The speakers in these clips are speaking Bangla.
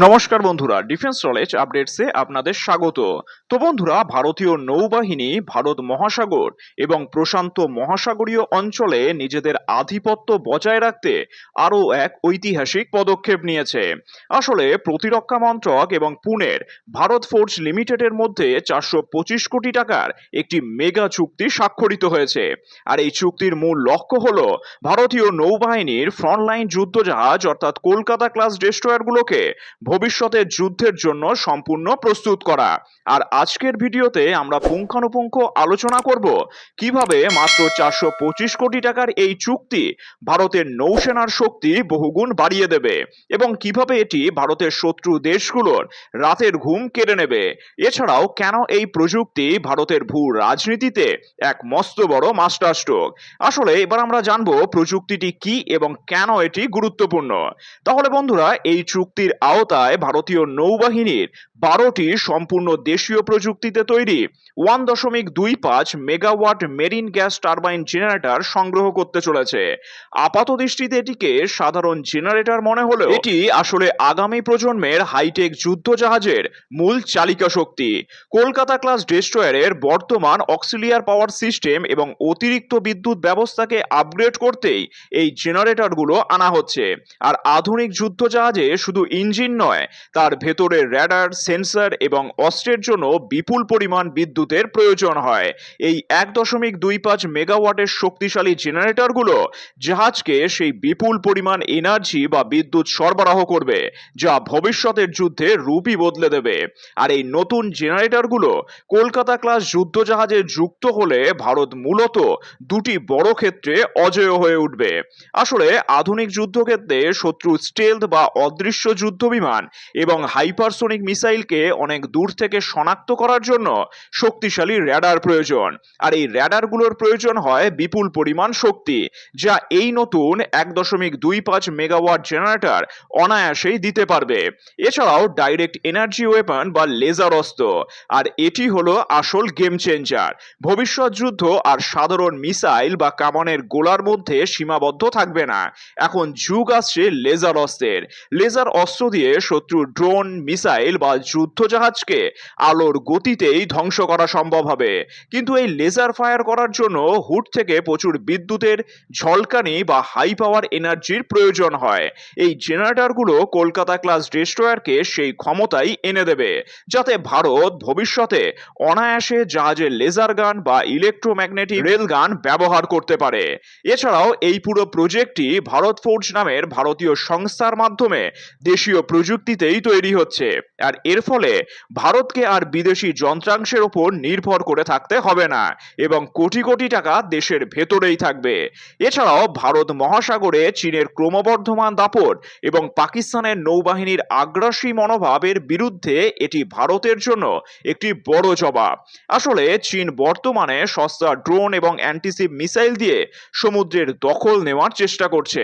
নমস্কার বন্ধুরা, ডিফেন্স নলেজ আপডেটসে আপনাদের স্বাগত। তো বন্ধুরা, ভারতীয় নৌবাহিনী ভারত মহাসাগর এবং প্রশান্ত মহাসাগরীয় অঞ্চলে নিজেদের আধিপত্য বজায় রাখতে আরও এক ঐতিহাসিক পদক্ষেপ নিয়েছে। আসলে প্রতিরক্ষা মন্ত্রক এবং পুনের ভারত ফোর্জ লিমিটেডের মধ্যে 425 কোটি টাকার একটি মেগা চুক্তি স্বাক্ষরিত হয়েছে। আর এই চুক্তির মূল লক্ষ্য হলো ভারতীয় নৌবাহিনীর ফ্রন্টলাইন যুদ্ধজাহাজ অর্থাৎ কলকাতা ক্লাস ডেস্ট্রয়ারগুলোকে ভবিষ্যতের যুদ্ধের জন্য সম্পূর্ণ প্রস্তুত করা। আর আজকের ভিডিওতে আমরা পুঙ্খানুপুঙ্খ আলোচনা করব কিভাবে মাত্র 425 কোটি টাকার এই চুক্তি ভারতের নৌসেনার শক্তি বহুগুণ বাড়িয়ে দেবে এবং কিভাবে এটি ভারতের শত্রু দেশগুলোর রাতের ঘুম কেড়ে নেবে। এছাড়াও কেন এই প্রযুক্তি ভারতের ভূ রাজনীতিতে এক মস্ত বড় মাস্টার স্ট্রোক। আসলে এবার আমরা জানবো প্রযুক্তিটি কি এবং কেন এটি গুরুত্বপূর্ণ। তাহলে বন্ধুরা, এই চুক্তির আওতায় ভারতীয় নৌবাহিনীর 12টি সম্পূর্ণ দেশীয় প্রযুক্তিতে তৈরি 1.25 megawatt marine gas turbine generator সংগ্রহ করতে চলেছে। আপাত দৃষ্টিতে এটিকে সাধারণ জেনারেটর মনে হলেও এটি আসলে আগামী প্রজন্মের হাইটেক যুদ্ধ জাহাজের মূল চালিকা শক্তি। কলকাতা ক্লাস ডেস্ট্রয়ারের বর্তমান অক্সিলিয়ার পাওয়ার সিস্টেম এবং অতিরিক্ত বিদ্যুৎ ব্যবস্থাকে আপগ্রেড করতেই এই জেনারেটরগুলো আনা হচ্ছে। আর আধুনিক যুদ্ধ জাহাজে শুধু ইঞ্জিন নয়, তার ভেতরে র্যাডার, সেন্সর এবং অস্ত্রের জন্য বিপুল পরিমাণ বিদ্যুতের প্রয়োজন হয়। এই 1.25 মেগাওয়াটের শক্তিশালী জেনারেটরগুলো জাহাজকে সেই বিপুল পরিমাণ এনার্জি বা বিদ্যুৎ সরবরাহ করবে, যা ভবিষ্যতের যুদ্ধে রূপই বদলে দেবে। আর এই নতুন জেনারেটরগুলো কলকাতা ক্লাস যুদ্ধ জাহাজে যুক্ত হলে ভারত মূলত দুটি বড় ক্ষেত্রে অজেয় হয়ে উঠবে। আসলে আধুনিক যুদ্ধক্ষেত্রে শত্রু স্টেলথ বা অদৃশ্য যুদ্ধ বিমান এবং হাইপারসোনিক মিসাইলকে অনেক দূর থেকে শনাক্ত করার জন্য শক্তিশালী র্যাডার প্রয়োজন। আর এই র্যাডারগুলোর প্রয়োজন হয় বিপুল পরিমাণ শক্তি, যা এই নতুন 1.25 মেগাওয়াট জেনারেটর অনায়াসেই দিতে পারবে। এছাড়াও ডাইরেক্ট এনার্জি ওয়েপন বা লেজার অস্ত্র, আর এটি হলো আসল গেম চেঞ্জার। ভবিষ্যৎ যুদ্ধ আর সাধারণ মিসাইল বা কামানের গোলার মধ্যে সীমাবদ্ধ থাকবে না। এখন যুগ আসছে লেজার অস্ত্রের। লেজার অস্ত্র দিয়ে শত্রু ড্রোন, মিসাইল বা যুদ্ধ জাহাজকে আলোর গতিতেই ধ্বংস করা সম্ভব হবে। কিন্তু এই লেজার ফায়ার করার জন্য হুড থেকে প্রচুর বিদ্যুতের ঝলকানি বা হাই পাওয়ার এনার্জির প্রয়োজন হয়। এই জেনারেটরগুলো কলকাতা ক্লাস ডেস্ট্রয়ারকে সেই ক্ষমতাই এনে দেবে, যাতে ভারত ভবিষ্যতে অনায়াসে জাহাজের লেজার গান বা ইলেকট্রোম্যাগনেটিক রেল গান ব্যবহার করতে পারে। এছাড়াও এই পুরো প্রজেক্টটি ভারত ফোর্জ নামের ভারতীয় সংস্থার মাধ্যমে দেশীয় প্রযুক্তিতেই তৈরি হচ্ছে। আর এর ফলে ভারতকে আর বিদেশি যন্ত্রাংশের উপর নির্ভর করে থাকতে হবে না এবং কোটি কোটি টাকা দেশের ভেতরেই থাকবে। এছাড়াও ভারত মহাসাগরে চীনের ক্রমবর্ধমান দাপট এবং পাকিস্তানের নৌবাহিনীর আগ্রাসী মনোভাবের বিরুদ্ধে এটি ভারতের জন্য একটি বড় জবাব। আসলে চীন বর্তমানে সস্তা ড্রোন এবং অ্যান্টিশিপ মিসাইল দিয়ে সমুদ্রের দখল নেওয়ার চেষ্টা করছে।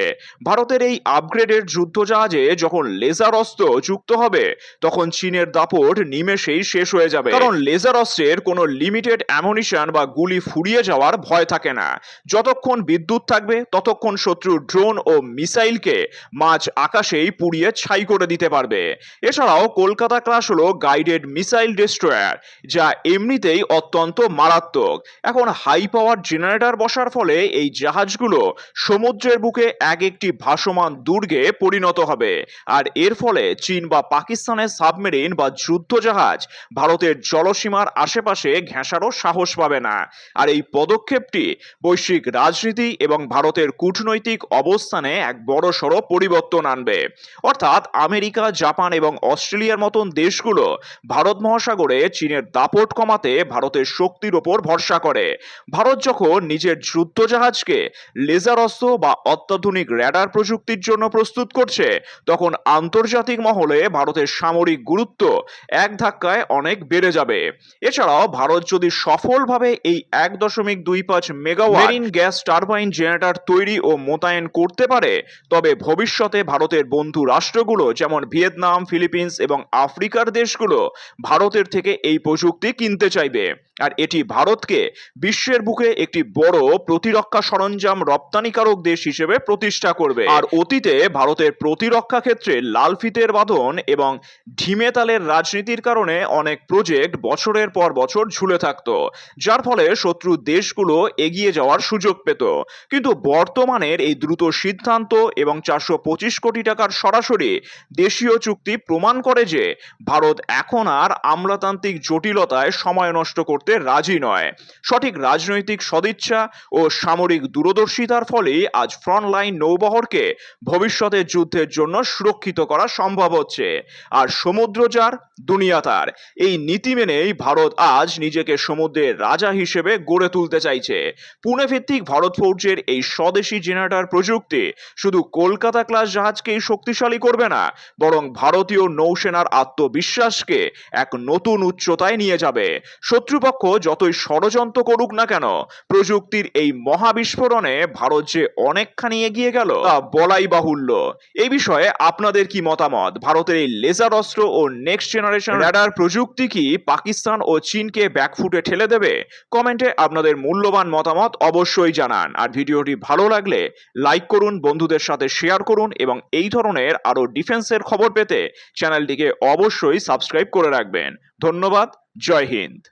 ভারতের এই আপগ্রেডের যুদ্ধজাহাজে যখন লেজার অস্ত্র যুক্ত হবে, তখন চীনের দাপট নিমেষেই শেষ হয়ে যাবে, কারণ লেজার অস্ত্রের কোনো লিমিটেড অ্যামুনিশন বা গুলি ফুরিয়ে যাওয়ার ভয় থাকে না। যতক্ষণ বিদ্যুৎ থাকবে ততক্ষণ শত্রু ড্রোন ও মিসাইলকে মাঝ আকাশেই পুড়িয়ে ছাই করে দিতে পারবে। এছাড়াও কলকাতা ক্লাস হলো গাইডেড মিসাইল ডেস্ট্রয়ার, যা এমনিতেই অত্যন্ত মারাত্মক। এখন হাই পাওয়ার জেনারেটর বসার ফলে এই জাহাজগুলো সমুদ্রের বুকে এক একটি ভাসমান দুর্গে পরিণত হবে। আর এর ফলে চীন বা পাকিস্তানের সাবমেরিন বা যুদ্ধ জাহাজ ভারতের জলসীমার আশেপাশে ঘেঁষারও সাহস পাবে না। আর এই পদক্ষেপটি বৈশ্বিক রাজনীতি এবং ভারতের কূটনৈতিক অবস্থানে এক বড়সড় পরিবর্তন আনবে। অর্থাৎ আমেরিকা, জাপান এবং অস্ট্রেলিয়ার মতন দেশগুলো ভারত মহাসাগরে চীনের দাপট কমাতে ভারতের শক্তির ওপর ভরসা করে। ভারত যখন নিজের যুদ্ধ জাহাজকে লেজার অস্ত্র বা অত্যাধুনিক র্যাডার প্রযুক্তির জন্য প্রস্তুত করছে, তখন আন্তর্জাতিক মহলে ভারতের সামরিক গুরুত্ব এক ধাক্কায় অনেক বেড়ে যাবে। এছাড়াও ভারত যদি সফলভাবে এই 1.25 megawatt marine gas turbine generator তৈরি ও মোতায়েন করতে পারে, তবে ভবিষ্যতে ভারতের বন্ধু রাষ্ট্রগুলো যেমন ভিয়েতনাম, ফিলিপিন্স এবং আফ্রিকার দেশগুলো ভারতের থেকে এই প্রযুক্তি কিনতে চাইবে। আর এটি ভারতকে বিশ্বের বুকে একটি বড় প্রতিরক্ষা সরঞ্জাম রপ্তানিকারক দেশ হিসেবে প্রতিষ্ঠা করবে। আর অতীতে ভারতের প্রতিরক্ষা ক্ষেত্রে লাল ফিতের বাঁধন এবং ঢিমে তালের রাজনীতির কারণে অনেক প্রজেক্ট বছরের পর বছর ঝুলে থাকতো, যার ফলে শত্রু দেশগুলো এগিয়ে যাওয়ার সুযোগ পেত। কিন্তু বর্তমানের এই দ্রুত সিদ্ধান্ত এবং 425 কোটি টাকার সরাসরি দেশীয় চুক্তি প্রমাণ করে যে ভারত এখন আর আমলাতান্ত্রিক জটিলতায় সময় নষ্ট করতে রাজি নয়। সঠিক রাজনৈতিক সদিচ্ছা ও সামরিক দূরদর্শিতার ফলেই আজ ফ্রন্টলাইন নৌবহরকে ভবিষ্যতের যুদ্ধের জন্য সুরক্ষিত করা সম্ভব হচ্ছে। আর সমুদ্র যার দুনিয়া তার, এই নীতি মেনেই ভারত আজ নিজেকে সমুদ্রের রাজা হিসেবে গড়ে তুলতে চাইছে। পুনে ভিত্তিক ভারত ফোর্জের এই স্বদেশি জেনারেটর প্রযুক্তি শুধু কলকাতা ক্লাস জাহাজকেই শক্তিশালী করবে না, বরং ভারতীয় নৌসেনার আত্মবিশ্বাসকে এক নতুন উচ্চতায় নিয়ে যাবে। শত্রুপক্ষ যতই ষড়যন্ত্র করুক না কেন, প্রযুক্তির এই মহাবিস্ফোরণে ভারত যে অনেকখানি এগিয়ে গেল তা বলাই বাহুল্য। এই বিষয়ে আপনাদের কি মতামত? ভারতের এই লেজার অস্ত্র ও নেক্সট জেনারেশন রাডার প্রযুক্তি কি পাকিস্তান ও চীনকে ব্যাকফুটে ঠেলে দেবে? কমেন্টে আপনাদের মূল্যবান মতামত অবশ্যই জানান। আর ভিডিওটি ভালো লাগলে লাইক করুন, বন্ধুদের সাথে শেয়ার করুন এবং এই ধরনের আরো ডিফেন্সের খবর পেতে চ্যানেলটিকে অবশ্যই সাবস্ক্রাইব করে রাখবেন। ধন্যবাদ। জয় হিন্দ।